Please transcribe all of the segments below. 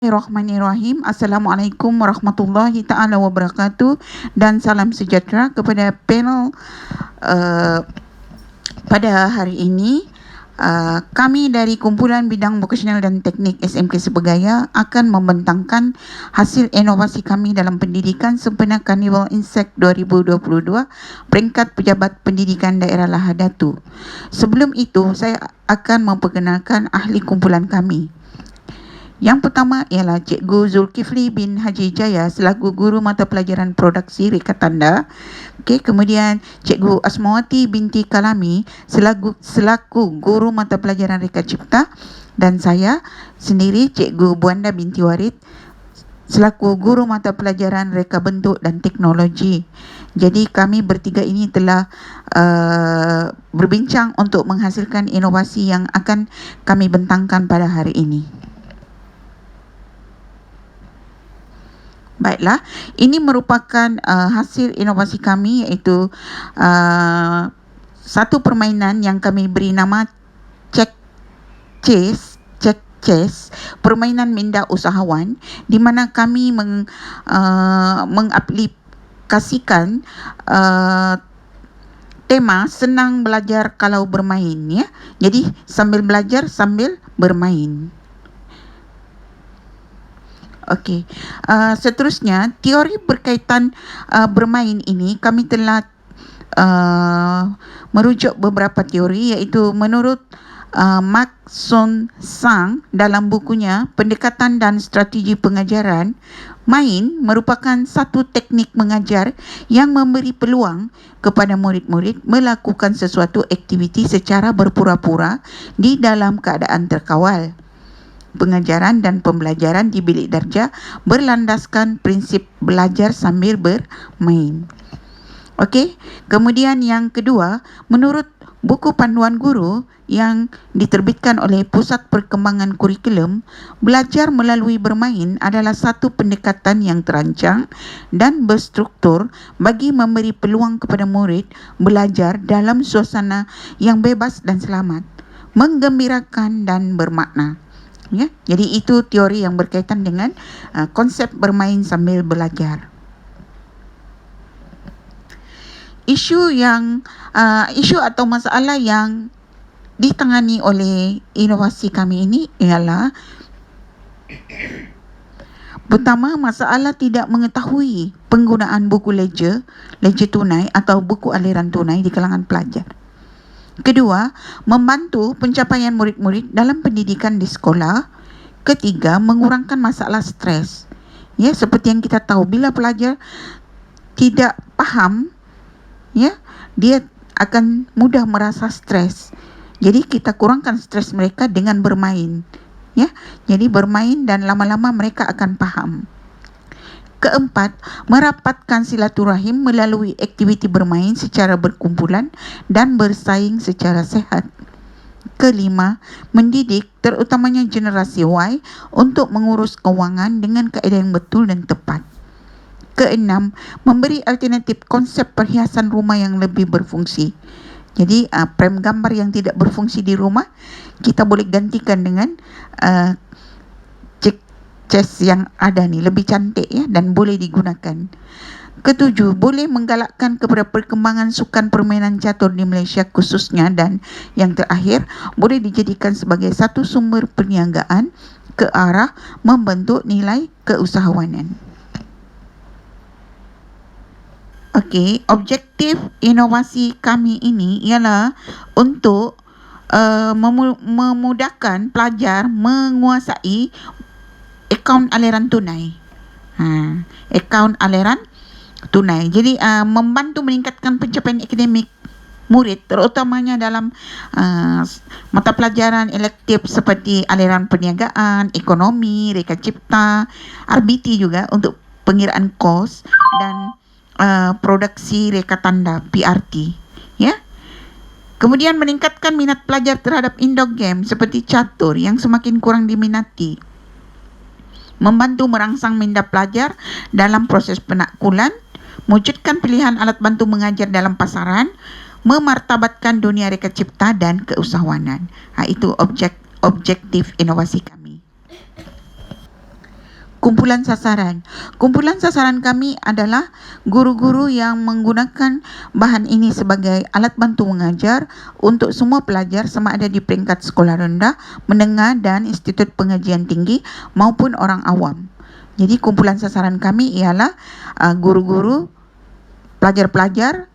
Bismillahirrahmanirrahim. Assalamualaikum warahmatullahi taala wabarakatuh dan salam sejahtera kepada panel pada hari ini. Kami dari Kumpulan Bidang Vokasional dan Teknik SMK Sebegaya akan membentangkan hasil inovasi kami dalam pendidikan sempena Carnival Insect 2022 peringkat Pejabat Pendidikan Daerah Lahad Datu. Sebelum itu, saya akan memperkenalkan ahli kumpulan kami. Yang pertama ialah Cikgu Zulkifli bin Haji Jaya selaku Guru Mata Pelajaran Produksi Reka Tanda. Kemudian Cikgu Asmawati binti Kalami selaku Guru Mata Pelajaran Reka Cipta, dan saya sendiri Cikgu Buanda binti Warid selaku Guru Mata Pelajaran Reka Bentuk dan Teknologi. Jadi kami bertiga ini telah berbincang untuk menghasilkan inovasi yang akan kami bentangkan pada hari ini. Baiklah, ini merupakan hasil inovasi kami, iaitu satu permainan yang kami beri nama Check Chess, permainan minda usahawan, di mana kami mengaplikasikan tema senang belajar kalau bermain, ya. Jadi sambil belajar sambil bermain. Okey. Seterusnya, teori berkaitan bermain ini kami telah merujuk beberapa teori, iaitu menurut Mak Son Sang dalam bukunya Pendekatan dan Strategi Pengajaran, main merupakan satu teknik mengajar yang memberi peluang kepada murid-murid melakukan sesuatu aktiviti secara berpura-pura di dalam keadaan terkawal. Pengajaran dan pembelajaran di bilik darjah berlandaskan prinsip belajar sambil bermain. Okey, kemudian yang kedua, menurut buku panduan guru yang diterbitkan oleh Pusat Perkembangan Kurikulum, belajar melalui bermain adalah satu pendekatan yang terancang dan berstruktur bagi memberi peluang kepada murid belajar dalam suasana yang bebas dan selamat, menggembirakan dan bermakna. Ya, jadi itu teori yang berkaitan dengan konsep bermain sambil belajar. Isu atau masalah yang ditangani oleh inovasi kami ini ialah, pertama, masalah tidak mengetahui penggunaan buku ledger tunai atau buku aliran tunai di kalangan pelajar. Kedua, membantu pencapaian murid-murid dalam pendidikan di sekolah. Ketiga, mengurangkan masalah stres. Ya, seperti yang kita tahu, bila pelajar tidak faham, ya, dia akan mudah merasa stres. Jadi kita kurangkan stres mereka dengan bermain. Ya, jadi bermain dan lama-lama mereka akan faham. Keempat, merapatkan silaturahim melalui aktiviti bermain secara berkumpulan dan bersaing secara sehat. Kelima, mendidik terutamanya generasi Y untuk mengurus kewangan dengan kaedah yang betul dan tepat. Keenam, memberi alternatif konsep perhiasan rumah yang lebih berfungsi. Jadi prem gambar yang tidak berfungsi di rumah kita boleh gantikan dengan chess yang ada ni, lebih cantik, ya, dan boleh digunakan. Ketujuh, boleh menggalakkan kepada perkembangan sukan permainan catur di Malaysia khususnya, dan yang terakhir, boleh dijadikan sebagai satu sumber perniagaan ke arah membentuk nilai keusahawanan. Okey, objektif inovasi kami ini ialah untuk memudahkan pelajar menguasai akaun aliran tunai. Akaun aliran tunai. Jadi membantu meningkatkan pencapaian akademik murid, terutamanya dalam mata pelajaran elektif seperti aliran perniagaan, ekonomi, reka cipta, RBT juga untuk pengiraan kos, dan produksi reka tanda PRT. Ya. Kemudian meningkatkan minat pelajar terhadap indoor game seperti catur yang semakin kurang diminati. Membantu merangsang minda pelajar dalam proses penakkulan, mewujudkan pilihan alat bantu mengajar dalam pasaran, memartabatkan dunia reka cipta dan keusahawanan. Itu objektif inovasi kami. Kumpulan sasaran. Kumpulan sasaran kami adalah guru-guru yang menggunakan bahan ini sebagai alat bantu mengajar untuk semua pelajar sama ada di peringkat sekolah rendah, menengah dan institut pengajian tinggi maupun orang awam. Jadi kumpulan sasaran kami ialah guru-guru, pelajar-pelajar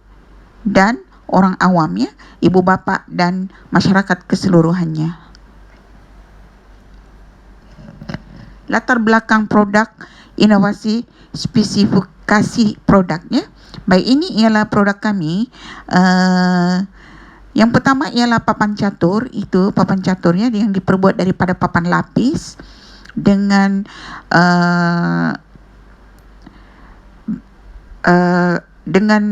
dan orang awam, ya, ibu bapa dan masyarakat keseluruhannya. Latar belakang produk, inovasi, spesifikasi produknya. Baik, ini ialah produk kami. Yang pertama ialah papan catur. Itu papan caturnya yang diperbuat daripada papan lapis dengan dengan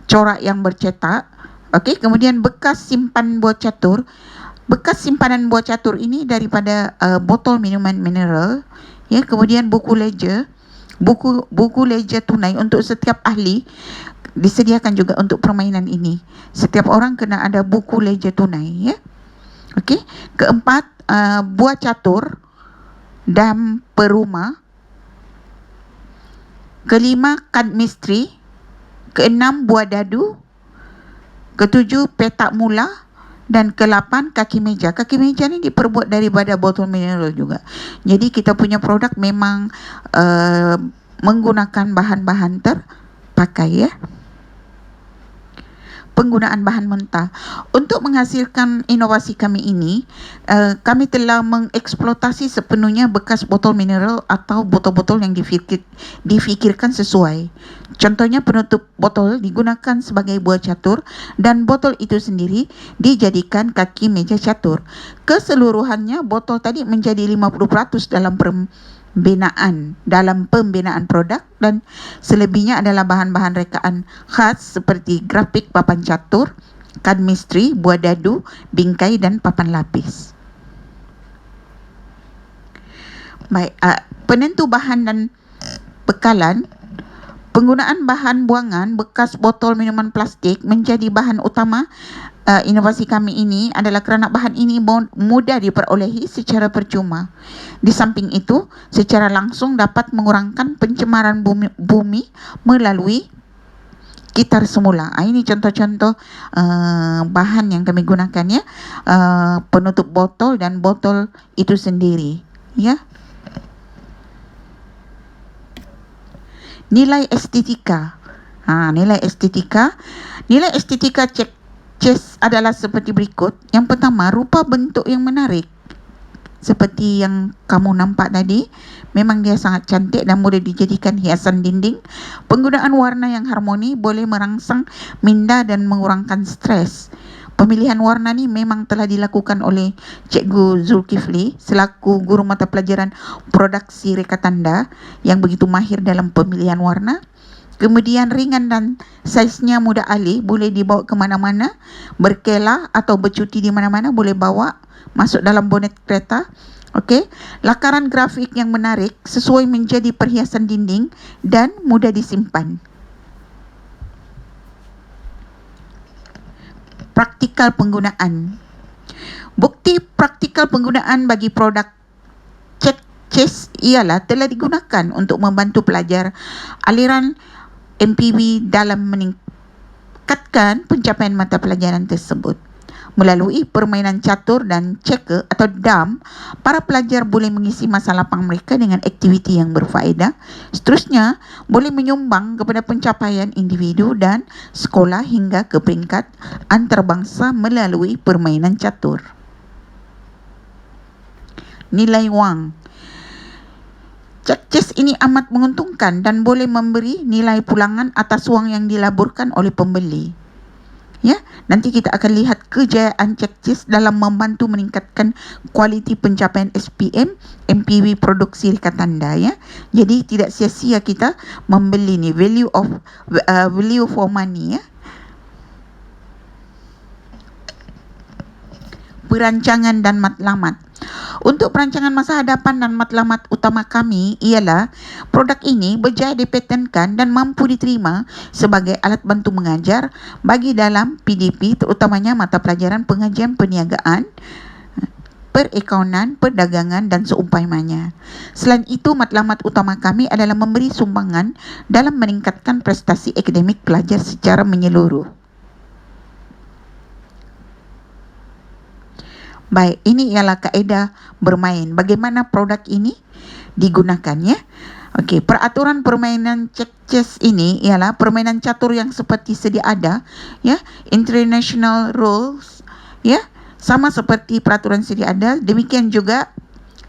corak yang bercetak. Okey, kemudian bekas simpan buah catur. Bekas simpanan buah catur ini daripada botol minuman mineral, ya. Kemudian buku ledger, buku ledger tunai untuk setiap ahli disediakan juga untuk permainan ini. Setiap orang kena ada buku ledger tunai, ya. Okey. Keempat, buah catur dan perumah. Kelima, kad misteri. Keenam, buah dadu. Ketujuh, petak mula. Dan ke-8, kaki meja. Kaki meja ni diperbuat daripada botol mineral juga. Jadi kita punya produk memang menggunakan bahan-bahan terpakai, ya. Penggunaan bahan mentah. Untuk menghasilkan inovasi kami ini, kami telah mengeksploitasi sepenuhnya bekas botol mineral atau botol-botol yang difikirkan sesuai. Contohnya penutup botol digunakan sebagai buah catur dan botol itu sendiri dijadikan kaki meja catur. Keseluruhannya botol tadi menjadi 50% dalam pembinaan produk dan selebihnya adalah bahan-bahan rekaan khas seperti grafik papan catur, kad misteri, buah dadu, bingkai dan papan lapis. Baik, penentu bahan dan bekalan. Penggunaan bahan buangan bekas botol minuman plastik menjadi bahan utama inovasi kami ini adalah kerana bahan ini mudah diperolehi secara percuma. Di samping itu, secara langsung dapat mengurangkan pencemaran bumi melalui gitar semula. Ini contoh-contoh bahan yang kami gunakan, ya. Penutup botol dan botol itu sendiri, ya. Nilai estetika. Nilai estetika CHES adalah seperti berikut. Yang pertama, rupa bentuk yang menarik. Seperti yang kamu nampak tadi, memang dia sangat cantik dan mudah dijadikan hiasan dinding. Penggunaan warna yang harmoni boleh merangsang minda dan mengurangkan stres. Pemilihan warna ni memang telah dilakukan oleh Cikgu Zulkifli selaku guru mata pelajaran produksi reka tanda yang begitu mahir dalam pemilihan warna. Kemudian ringan dan saiznya mudah alih, boleh dibawa ke mana-mana, berkelah atau bercuti di mana-mana, boleh bawa masuk dalam bonet kereta. Okey, lakaran grafik yang menarik sesuai menjadi perhiasan dinding dan mudah disimpan. Praktikal penggunaan. Bukti praktikal penggunaan bagi produk CHES ialah telah digunakan untuk membantu pelajar aliran MPB dalam meningkatkan pencapaian mata pelajaran tersebut. Melalui permainan catur dan checker atau dam, para pelajar boleh mengisi masa lapang mereka dengan aktiviti yang berfaedah. Seterusnya, boleh menyumbang kepada pencapaian individu dan sekolah hingga ke peringkat antarabangsa melalui permainan catur. Nilai wang. CHES ini amat menguntungkan dan boleh memberi nilai pulangan atas wang yang dilaburkan oleh pembeli. Ya, nanti kita akan lihat kejayaan CHES dalam membantu meningkatkan kualiti pencapaian SPM, MPB produksi reka tanda, ya. Jadi tidak sia-sia kita membeli ni, value for money, ya. Perancangan dan matlamat. Untuk perancangan masa hadapan dan matlamat utama kami ialah produk ini berjaya dipatenkan dan mampu diterima sebagai alat bantu mengajar bagi dalam PDP, terutamanya mata pelajaran pengajian perniagaan, perakaunan, perdagangan dan seumpamanya. Selain itu, matlamat utama kami adalah memberi sumbangan dalam meningkatkan prestasi akademik pelajar secara menyeluruh. Baik, ini ialah kaedah bermain. Bagaimana produk ini digunakan, ya? Okey, peraturan permainan chess ini ialah permainan catur yang seperti sedia ada, ya, international rules, ya, sama seperti peraturan sedia ada. Demikian juga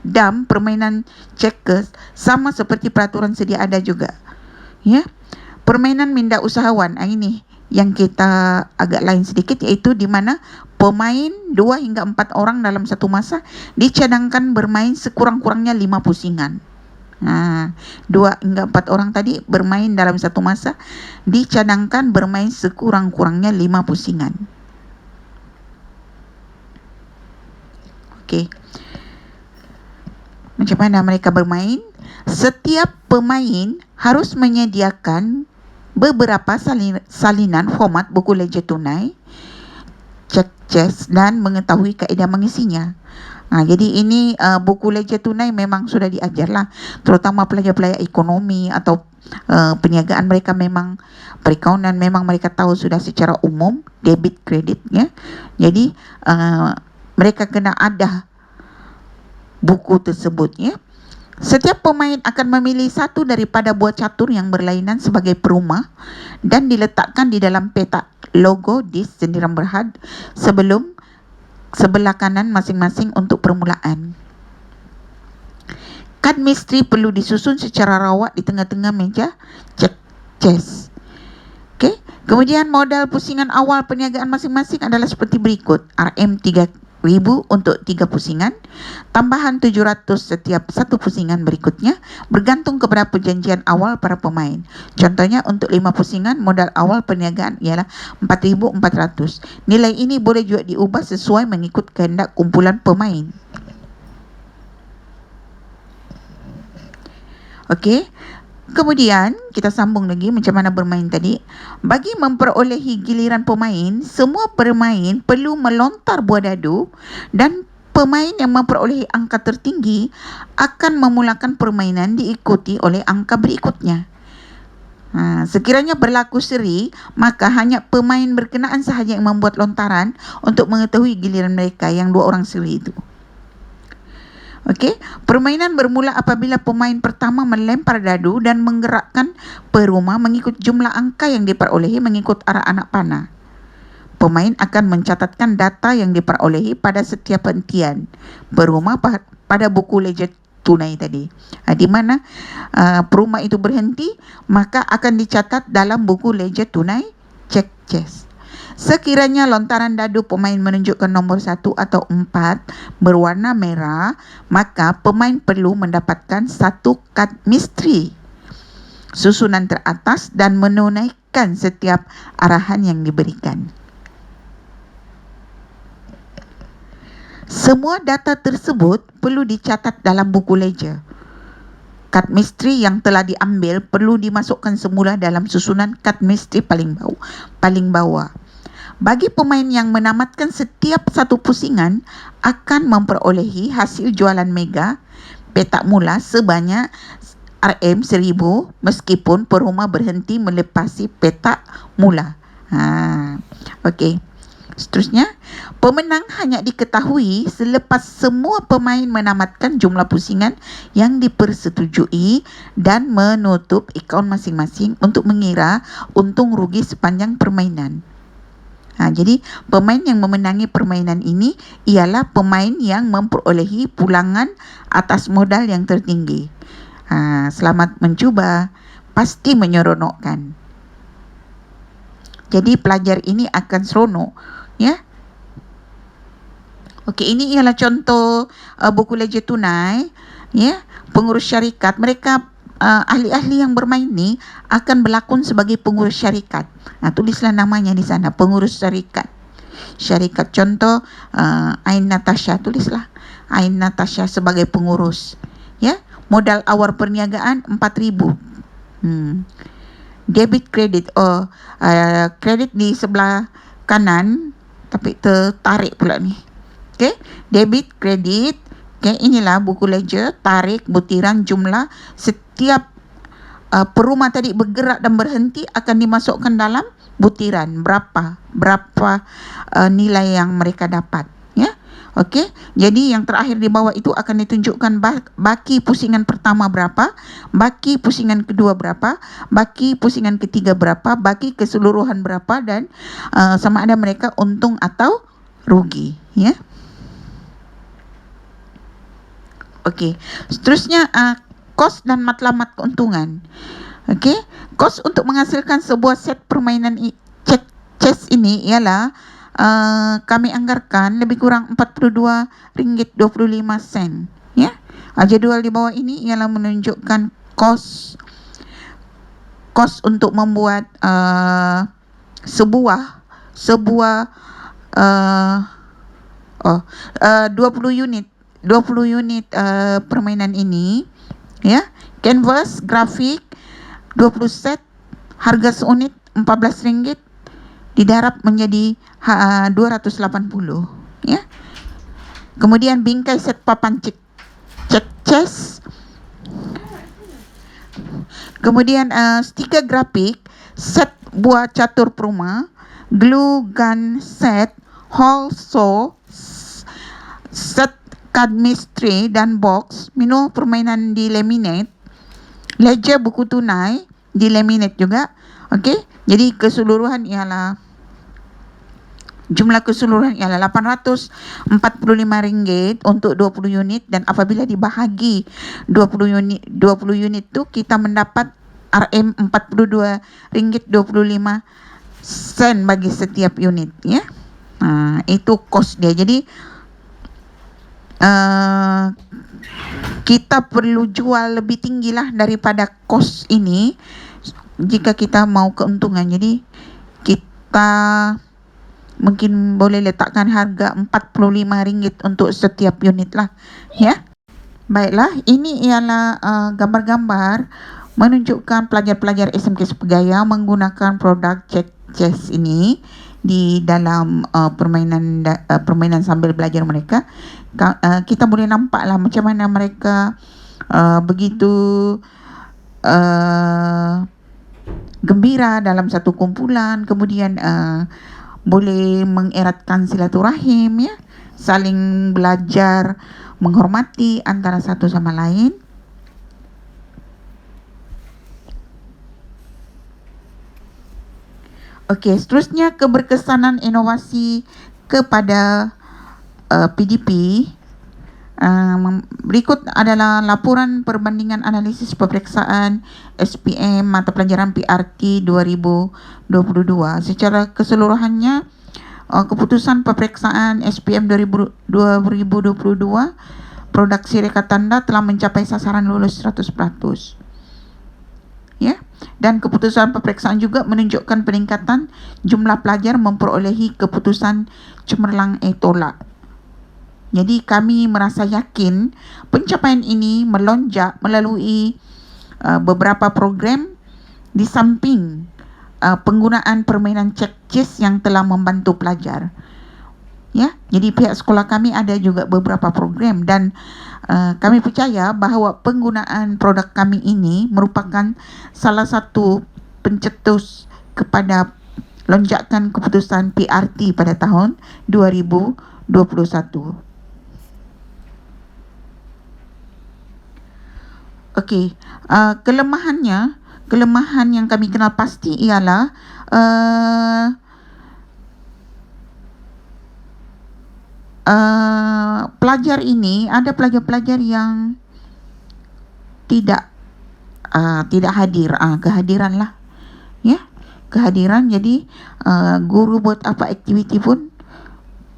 dam, permainan checkers, sama seperti peraturan sedia ada juga, ya. Permainan minda usahawan, ini yang kita agak lain sedikit, iaitu di mana pemain 2 hingga 4 orang dalam satu masa dicadangkan bermain sekurang-kurangnya 5 pusingan. 2 hingga 4 orang tadi bermain dalam satu masa dicadangkan bermain sekurang-kurangnya 5 pusingan. Okey. Macam mana mereka bermain? Setiap pemain harus menyediakan beberapa salinan format buku ledger tunai, chess dan mengetahui kaedah mengisinya. Jadi ini buku ledger tunai memang sudah diajarlah, terutama pelajar-pelajar ekonomi atau perniagaan. Mereka memang perakaunan, memang mereka tahu sudah secara umum debit kredit, ya. Jadi mereka kena ada buku tersebut, ya. Setiap pemain akan memilih satu daripada buah catur yang berlainan sebagai perumah dan diletakkan di dalam petak logo di sendiran berhad sebelah kanan masing-masing untuk permulaan. Kad misteri perlu disusun secara rawat di tengah-tengah meja chess. Okey. Kemudian modal pusingan awal perniagaan masing-masing adalah seperti berikut. RM3,000 untuk 3 pusingan, tambahan 700 setiap satu pusingan berikutnya, bergantung kepada perjanjian awal para pemain. Contohnya untuk 5 pusingan, modal awal perniagaan ialah 4,400. Nilai ini boleh juga diubah sesuai mengikut kehendak kumpulan pemain. Okey. Kemudian kita sambung lagi macam mana bermain tadi. Bagi memperolehi giliran pemain, semua pemain perlu melontar buah dadu dan pemain yang memperolehi angka tertinggi akan memulakan permainan diikuti oleh angka berikutnya. Sekiranya berlaku seri, maka hanya pemain berkenaan sahaja yang membuat lontaran untuk mengetahui giliran mereka yang 2 orang seri itu. Okey, permainan bermula apabila pemain pertama melempar dadu dan menggerakkan perumah mengikut jumlah angka yang diperolehi mengikut arah anak panah. Pemain akan mencatatkan data yang diperolehi pada setiap hentian perumah pada buku ledger tunai tadi. Di mana perumah itu berhenti, maka akan dicatat dalam buku ledger tunai chess. Sekiranya lontaran dadu pemain menunjukkan nombor 1 atau 4 berwarna merah, maka pemain perlu mendapatkan 1 kad misteri susunan teratas dan menunaikan setiap arahan yang diberikan. Semua data tersebut perlu dicatat dalam buku ledger. Kad misteri yang telah diambil perlu dimasukkan semula dalam susunan kad misteri paling bawah. Bagi pemain yang menamatkan setiap satu pusingan akan memperolehi hasil jualan mega petak mula sebanyak RM1,000 meskipun perumah berhenti melepasi petak mula. Okey. Seterusnya, pemenang hanya diketahui selepas semua pemain menamatkan jumlah pusingan yang dipersetujui dan menutup akaun masing-masing untuk mengira untung rugi sepanjang permainan. Jadi pemain yang memenangi permainan ini ialah pemain yang memperolehi pulangan atas modal yang tertinggi. Selamat mencuba, pasti menyeronokkan. Jadi pelajar ini akan seronok, ya. Okey, ini ialah contoh buku ledger tunai, ya. Pengurus syarikat, mereka ahli-ahli yang bermain ni akan berlakon sebagai pengurus syarikat. Tulislah namanya di sana, pengurus syarikat. Syarikat contoh Ain Natasha, tulislah Ain Natasha sebagai pengurus, ya. Modal awal perniagaan 4,000. Debit kredit, kredit di sebelah kanan tapi tertarik pula ni. Okey, debit, kredit. Okey, inilah buku ledger, tarikh, butiran, jumlah. Setiap perumah tadi bergerak dan berhenti akan dimasukkan dalam butiran. Berapa nilai yang mereka dapat, ya. Okey, jadi yang terakhir di bawah itu akan ditunjukkan baki pusingan pertama berapa, baki pusingan kedua berapa, baki pusingan ketiga berapa, baki keseluruhan berapa, dan sama ada mereka untung atau rugi, ya. Okey, seterusnya kos dan matlamat keuntungan. Okey, kos untuk menghasilkan sebuah set permainan chess ini ialah kami anggarkan lebih kurang RM42.25, ya. Jadual di bawah ini ialah menunjukkan kos untuk membuat sebuah 20 unit permainan ini, ya. Canvas, grafik 20 set, harga seunit RM14, didarab menjadi 280, ya. Kemudian bingkai set papan cek chess. Kemudian stiker grafik, set buah catur perumah, glue gun set, hole saw, set kad misteri dan box, menu permainan di laminate, ledger buku tunai di laminate juga. Okey, jadi jumlah keseluruhan ialah RM845 untuk 20 unit, dan apabila dibahagi 20 unit tu kita mendapat RM42.25 bagi setiap unit, ya. Itu kos dia. Jadi kita perlu jual lebih tinggilah daripada kos ini jika kita mau keuntungan. Jadi kita mungkin boleh letakkan harga RM45 untuk setiap unit lah, ya. Baiklah, ini ialah gambar-gambar menunjukkan pelajar-pelajar SMK Sepegaya menggunakan produk chess ini di dalam permainan sambil belajar mereka. Kita boleh nampaklah macam mana mereka begitu gembira dalam satu kumpulan, kemudian boleh mengeratkan silaturahim, ya, saling belajar menghormati antara satu sama lain. Okey, seterusnya keberkesanan inovasi kepada PDP. Berikut adalah laporan perbandingan analisis peperiksaan SPM mata pelajaran PRT 2022. Secara keseluruhannya, keputusan peperiksaan SPM 2022 produksi reka tanda telah mencapai sasaran lulus 100%. Ya, dan keputusan peperiksaan juga menunjukkan peningkatan jumlah pelajar memperolehi keputusan cemerlang tolak. Jadi kami merasa yakin pencapaian ini melonjak melalui beberapa program di samping penggunaan permainan chess yang telah membantu pelajar. Ya, jadi pihak sekolah kami ada juga beberapa program, dan kami percaya bahawa penggunaan produk kami ini merupakan salah satu pencetus kepada lonjakan keputusan PRT pada tahun 2021. Okey, kelemahan yang kami kenal pasti ialah pelajar ini, ada pelajar-pelajar yang tidak hadir, kehadiran lah, ya, kehadiran. Jadi guru buat apa aktiviti pun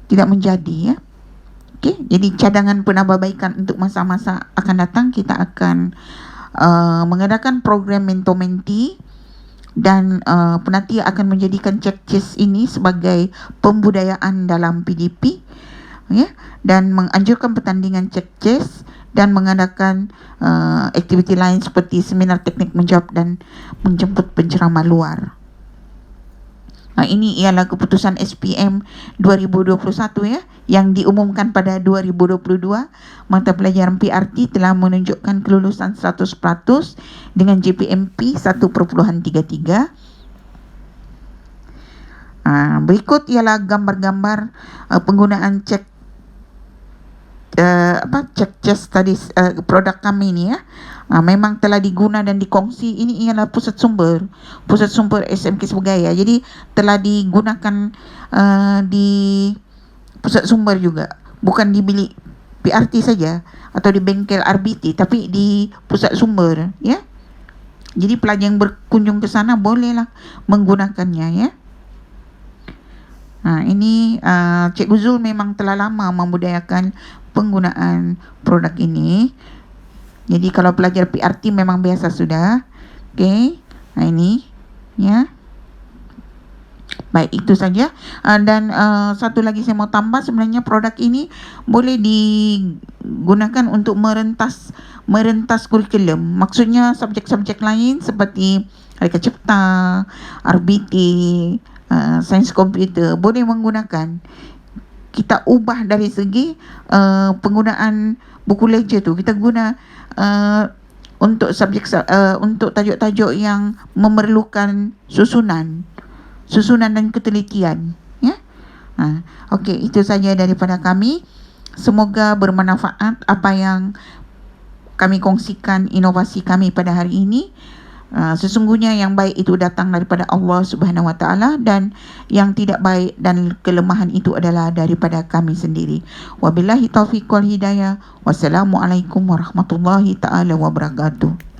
tidak menjadi, ya. Okey, jadi cadangan penambahbaikan untuk masa-masa akan datang, kita akan mengadakan program mentor-mentee, dan penanti akan menjadikan chess ini sebagai pembudayaan dalam PDP, ya, dan menganjurkan pertandingan chess dan mengadakan aktiviti lain seperti seminar teknik menjawab dan menjemput penceramah luar. Ini ialah keputusan SPM 2021 ya, yang diumumkan pada 2022. Mata pelajaran PRT telah menunjukkan kelulusan 100% dengan GPMP 1.33. Berikut ialah gambar-gambar penggunaan cek case studies produk kami ni ya. Memang telah diguna dan dikongsi. Ini ialah pusat sumber SMK Sebegaya. Jadi telah digunakan di pusat sumber juga, bukan di bilik PRT saja atau di bengkel RBT, tapi di pusat sumber ya. Jadi pelajar yang berkunjung ke sana bolehlah menggunakannya ya. Ini Cikgu Zul memang telah lama membudayakan penggunaan produk ini. Jadi kalau pelajar PRT memang biasa sudah. Okey. Ini ya. Baik, itu saja. Dan satu lagi saya mau tambah, sebenarnya produk ini boleh digunakan untuk merentas kurikulum. Maksudnya subjek-subjek lain seperti Reka Cipta, RBT, sains komputer boleh menggunakan. Kita ubah dari segi penggunaan buku ledger tu, kita guna untuk subjek untuk tajuk-tajuk yang memerlukan susunan dan ketelitian ya. Okey, itu saja daripada kami. Semoga bermanfaat apa yang kami kongsikan, inovasi kami pada hari ini. Sesungguhnya yang baik itu datang daripada Allah Subhanahu Wa Taala, dan yang tidak baik dan kelemahan itu adalah daripada kami sendiri. Wabillahi taufiq wal hidayah. Wassalamualaikum warahmatullahi taala wabarakatuh.